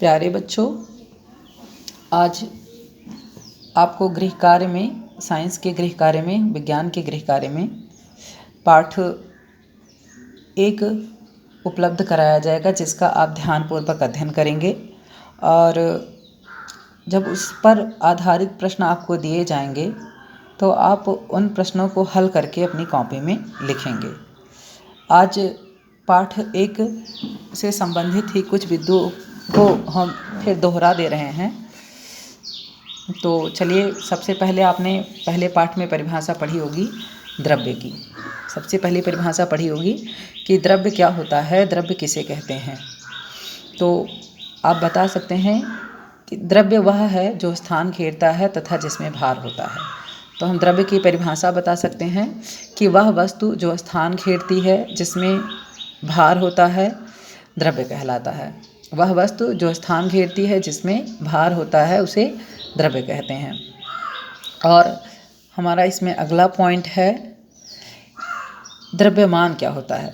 प्यारे बच्चों, आज आपको गृह कार्य में, साइंस के गृह कार्य में, विज्ञान के गृह कार्य में पाठ 1 उपलब्ध कराया जाएगा, जिसका आप ध्यानपूर्वक अध्ययन करेंगे और जब उस पर आधारित प्रश्न आपको दिए जाएंगे तो आप उन प्रश्नों को हल करके अपनी कॉपी में लिखेंगे। आज पाठ 1 से संबंधित ही कुछ बिंदुओं को हम फिर दोहरा दे रहे हैं। तो चलिए, सबसे पहले आपने पहले पाठ में परिभाषा पढ़ी होगी द्रव्य की। सबसे पहली परिभाषा पढ़ी होगी कि द्रव्य क्या होता है, द्रव्य किसे कहते हैं। तो आप बता सकते हैं कि द्रव्य वह है जो स्थान घेरता है तथा जिसमें भार होता है। तो हम द्रव्य की परिभाषा बता सकते हैं कि वह वस्तु जो स्थान घेरती है, जिसमें भार होता है, द्रव्य कहलाता है। वह वस्तु जो स्थान घेरती है, जिसमें भार होता है, उसे द्रव्य कहते हैं। और हमारा इसमें अगला पॉइंट है, द्रव्यमान क्या होता है।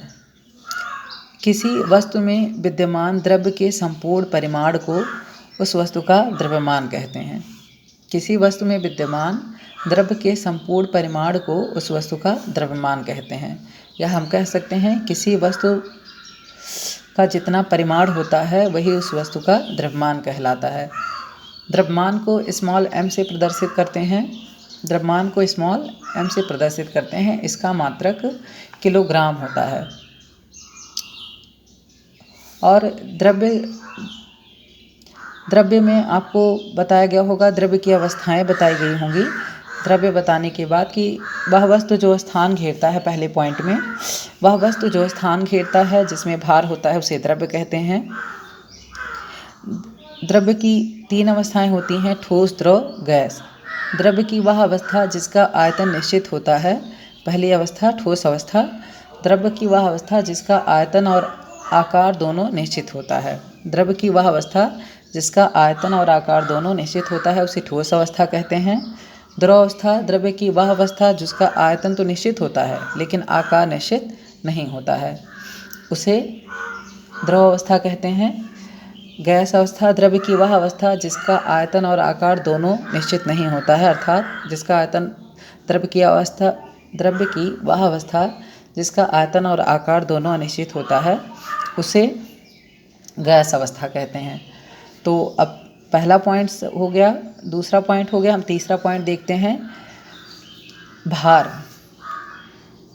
किसी वस्तु में विद्यमान द्रव्य के संपूर्ण परिमाण को उस वस्तु का द्रव्यमान कहते हैं। किसी वस्तु में विद्यमान द्रव्य के संपूर्ण परिमाण को उस वस्तु का द्रव्यमान कहते हैं। या हम कह सकते हैं किसी वस्तु का जितना परिमाण होता है वही उस वस्तु का द्रव्यमान कहलाता है। द्रव्यमान को स्मॉल m से प्रदर्शित करते हैं। द्रव्यमान को स्मॉल m से प्रदर्शित करते हैं। इसका मात्रक किलोग्राम होता है। और द्रव्य में आपको बताया गया होगा, द्रव्य की अवस्थाएं बताई गई होंगी द्रव्य बताने के बाद कि वह वस्तु जो स्थान घेरता है, पहले पॉइंट में वह वस्तु जो स्थान घेरता है जिसमें भार होता है उसे द्रव्य कहते हैं। द्रव्य की 3 अवस्थाएं होती हैं, ठोस, द्रव, गैस। द्रव्य की वह अवस्था जिसका आयतन निश्चित होता है, पहली अवस्था ठोस अवस्था। द्रव्य की वह अवस्था जिसका आयतन और आकार दोनों निश्चित होता है। द्रव्य की वह अवस्था जिसका आयतन और आकार दोनों निश्चित होता है उसे ठोस अवस्था कहते हैं। द्रव अवस्था, द्रव्य की वह अवस्था जिसका आयतन तो निश्चित होता है लेकिन आकार निश्चित नहीं होता है, उसे द्रव अवस्था कहते हैं। गैस अवस्था, द्रव्य की वह अवस्था जिसका आयतन और आकार दोनों निश्चित नहीं होता है, अर्थात जिसका आयतन द्रव्य की वह अवस्था जिसका आयतन और आकार दोनों अनिश्चित होता है, उसे गैस अवस्था कहते हैं। तो अब पहला पॉइंट हो गया, दूसरा पॉइंट हो गया। हम तीसरा पॉइंट देखते हैं, भार।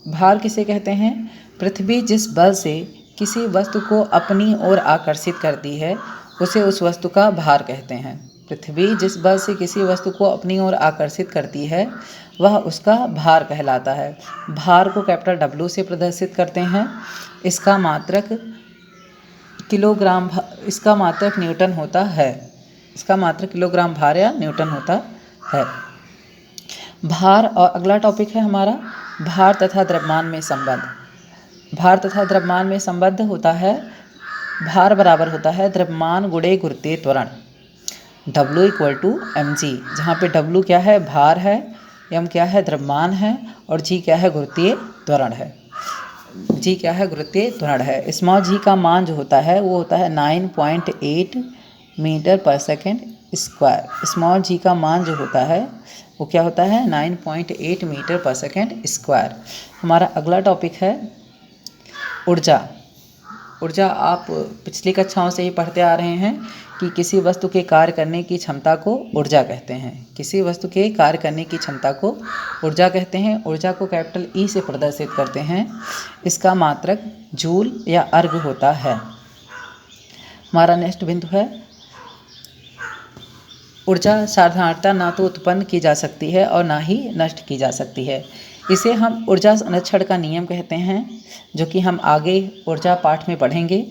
भार किसे कहते हैं? पृथ्वी जिस बल से किसी वस्तु को अपनी ओर आकर्षित करती है उसे उस वस्तु का भार कहते हैं। पृथ्वी जिस बल से किसी वस्तु को अपनी ओर आकर्षित करती है वह उसका भार कहलाता है। भार को कैपिटल W से प्रदर्शित करते हैं। इसका मात्रक किलोग्राम, इसका मात्रक न्यूटन होता है। इसका मात्रक किलोग्राम भार या न्यूटन होता है। भार, और अगला टॉपिक है हमारा भार तथा द्रव्यमान में संबंध। भार तथा द्रव्यमान में संबंध होता है, भार बराबर होता है द्रव्यमान गुणे गुरुत्वीय त्वरण, W = mg, जहाँ पे W क्या है? भार है, m क्या है? द्रव्यमान है, और g क्या है? गुरुत्वीय त्वरण है। g क्या है? गुरुत्वीय त्वरण है। स्मॉल g का मान जो होता है वो होता है 9.8 मीटर पर सेकेंड स्क्वायर। स्मॉल g का मान जो होता है वो क्या होता है? 9.8 मीटर पर सेकेंड स्क्वायर। हमारा अगला टॉपिक है ऊर्जा। ऊर्जा आप पिछली कक्षाओं से ही पढ़ते आ रहे हैं कि किसी वस्तु के कार्य करने की क्षमता को ऊर्जा कहते हैं। किसी वस्तु के कार्य करने की क्षमता को ऊर्जा कहते हैं। ऊर्जा को कैपिटल E से प्रदर्शित करते हैं। इसका मात्रक जूल या अर्ग होता है। हमारा नेक्स्ट बिंदु है, ऊर्जा साधारणतः ना तो उत्पन्न की जा सकती है और ना ही नष्ट की जा सकती है। इसे हम ऊर्जा संरक्षण का नियम कहते हैं, जो कि हम आगे ऊर्जा पाठ में पढ़ेंगे।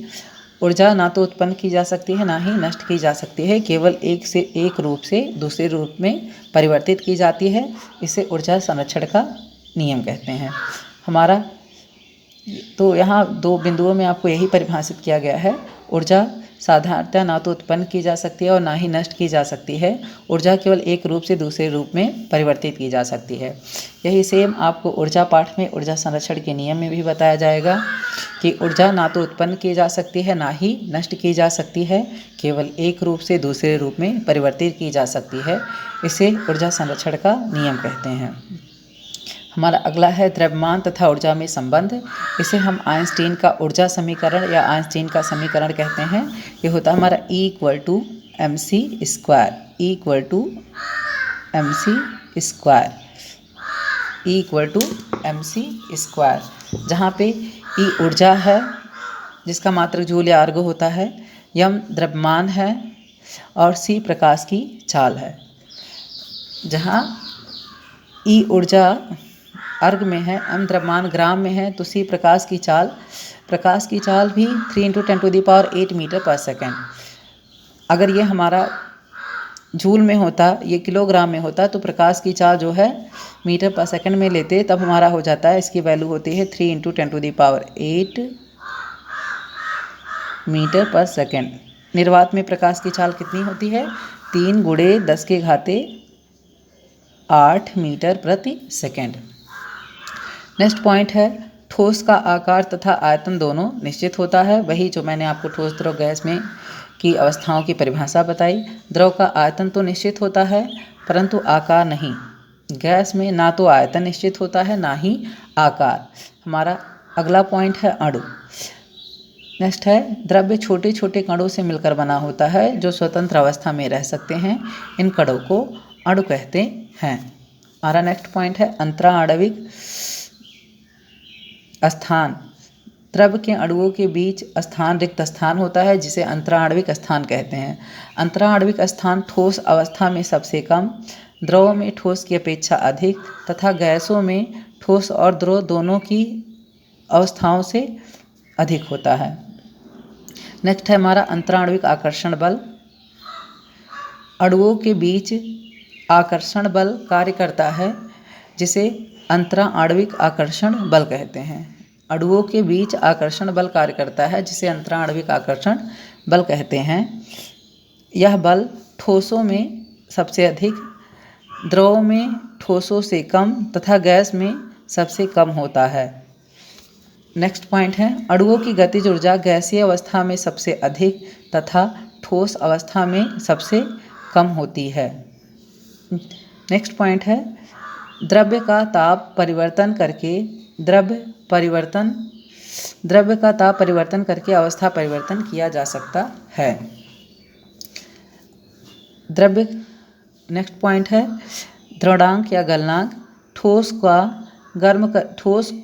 ऊर्जा ना तो उत्पन्न की जा सकती है ना ही नष्ट की जा सकती है, केवल एक रूप से दूसरे रूप में परिवर्तित की जाती है। इसे ऊर्जा संरक्षण का नियम कहते हैं। तो यहाँ 2 बिंदुओं में आपको यही परिभाषित किया गया है, ऊर्जा साधारणतः ना तो उत्पन्न की जा सकती है और ना ही नष्ट की जा सकती है। ऊर्जा केवल एक रूप से दूसरे रूप में परिवर्तित की जा सकती है। यही सेम आपको ऊर्जा पाठ में ऊर्जा संरक्षण के नियम में भी बताया जाएगा कि ऊर्जा ना तो उत्पन्न की जा सकती है ना ही नष्ट की जा सकती है, केवल एक रूप से दूसरे रूप में परिवर्तित की जा सकती है। इसे ऊर्जा संरक्षण का नियम कहते हैं। हमारा अगला है द्रव्यमान तथा ऊर्जा में संबंध। इसे हम आइंस्टीन का ऊर्जा समीकरण या आइंस्टीन का समीकरण कहते हैं। ये होता है हमारा E = mc², E = mc², जहाँ पे E ऊर्जा है जिसका मात्रक जूल या अर्ग होता है, m द्रव्यमान है और c प्रकाश की चाल है। जहाँ E ऊर्जा अर्ग में है, m द्रव्यमान ग्राम में है, तो c प्रकाश की चाल भी 3 × 10⁸ मीटर/सेकंड। अगर ये हमारा जूल में होता, ये किलोग्राम में होता, तो प्रकाश की चाल जो है मीटर/सेकंड में लेते, तब हमारा हो जाता है, इसकी वैल्यू होती है 3 × 10⁸ मीटर/सेकंड। निर्वात में प्रकाश की चाल कितनी होती है? 3 × 10⁸ मीटर/सेकंड। नेक्स्ट पॉइंट है ठोस का आकार तथा आयतन दोनों निश्चित होता है। वही जो मैंने आपको ठोस, द्रव, गैस में की अवस्थाओं की परिभाषा बताई। द्रव का आयतन तो निश्चित होता है परंतु आकार नहीं। गैस में ना तो आयतन निश्चित होता है ना ही आकार। हमारा अगला पॉइंट है अणु। नेक्स्ट है द्रव्य छोटे छोटे कणों से मिलकर बना होता है जो स्वतंत्र अवस्था में रह सकते हैं। इन कणों को अणु कहते हैं। हमारा नेक्स्ट पॉइंट है अंतराणविक स्थान। द्रव्य के अणुओं के बीच स्थान रिक्त स्थान होता है जिसे अंतराणविक स्थान कहते हैं। अंतराणविक स्थान ठोस अवस्था में सबसे कम, द्रव में ठोस की अपेक्षा अधिक तथा गैसों में ठोस और द्रव दोनों की अवस्थाओं से अधिक होता है। नेक्स्ट है हमारा अंतराणविक आकर्षण बल। अणुओं के बीच आकर्षण बल कार्य करता है जिसे अंतराणविक आकर्षण बल कहते हैं। अणुओं के बीच आकर्षण बल कार्य करता है जिसे अंतराणविक आकर्षण बल कहते हैं। यह बल ठोसों में सबसे अधिक, द्रव में ठोसों से कम तथा गैस में सबसे कम होता है। नेक्स्ट पॉइंट है अणुओं की गतिज ऊर्जा गैसीय अवस्था में सबसे अधिक तथा ठोस अवस्था में सबसे कम होती है। नेक्स्ट पॉइंट है द्रव्य का ताप परिवर्तन करके अवस्था परिवर्तन किया जा सकता है। नेक्स्ट पॉइंट है द्रवणांक या गलनांक। ठोस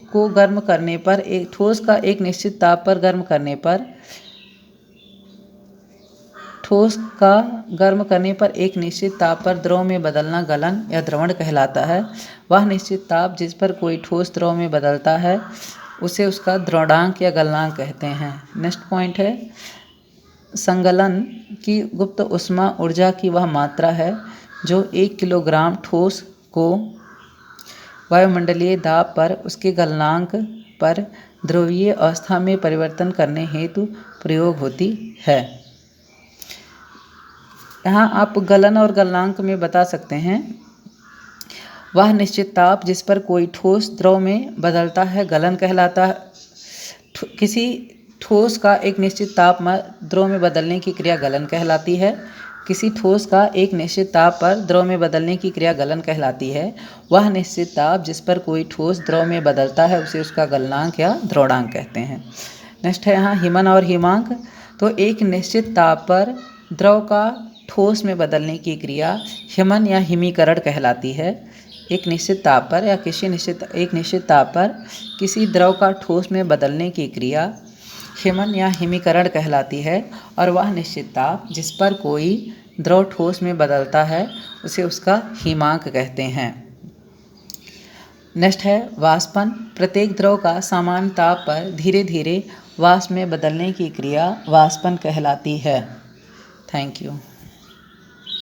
को गर्म करने पर ठोस का एक निश्चित ताप पर गर्म करने पर एक निश्चित ताप पर द्रव में बदलना गलन या द्रवण कहलाता है। वह निश्चित ताप जिस पर कोई ठोस द्रव में बदलता है उसे उसका द्रवणांक या गलनांक कहते हैं। नेक्स्ट पॉइंट है संगलन की गुप्त ऊष्मा ऊर्जा की वह मात्रा है जो 1 किलोग्राम ठोस को वायुमंडलीय दाब पर उसके गलनांक पर ध्रुवीय अवस्था में परिवर्तन करने हेतु प्रयोग होती है। यहाँ आप गलन और गलनांक में बता सकते हैं वह निश्चित ताप जिस पर कोई ठोस द्रव में बदलता है गलन कहलाता है। किसी ठोस का एक निश्चित ताप में द्रव में बदलने की क्रिया गलन कहलाती है। किसी ठोस का एक निश्चित ताप पर द्रव में बदलने की क्रिया गलन कहलाती है। वह निश्चित ताप जिस पर कोई ठोस द्रव में बदलता है उसे उसका गलनांक या द्रवणांक कहते हैं। नेक्स्ट है यहाँ हिमन और हिमांक। तो एक निश्चित ताप पर द्रव का ठोस में बदलने की क्रिया हिमन या हिमीकरण कहलाती है। एक निश्चित ताप पर या एक निश्चित ताप पर किसी द्रव का ठोस में बदलने की क्रिया हिमन या हिमीकरण कहलाती है और वह निश्चित ताप जिस पर कोई द्रव ठोस में बदलता है उसे उसका हिमांक कहते हैं। नेक्स्ट है वाष्पन। प्रत्येक द्रव का सामान्य ताप पर धीरे धीरे वाष्प में बदलने की क्रिया वाष्पन कहलाती है। Thank you.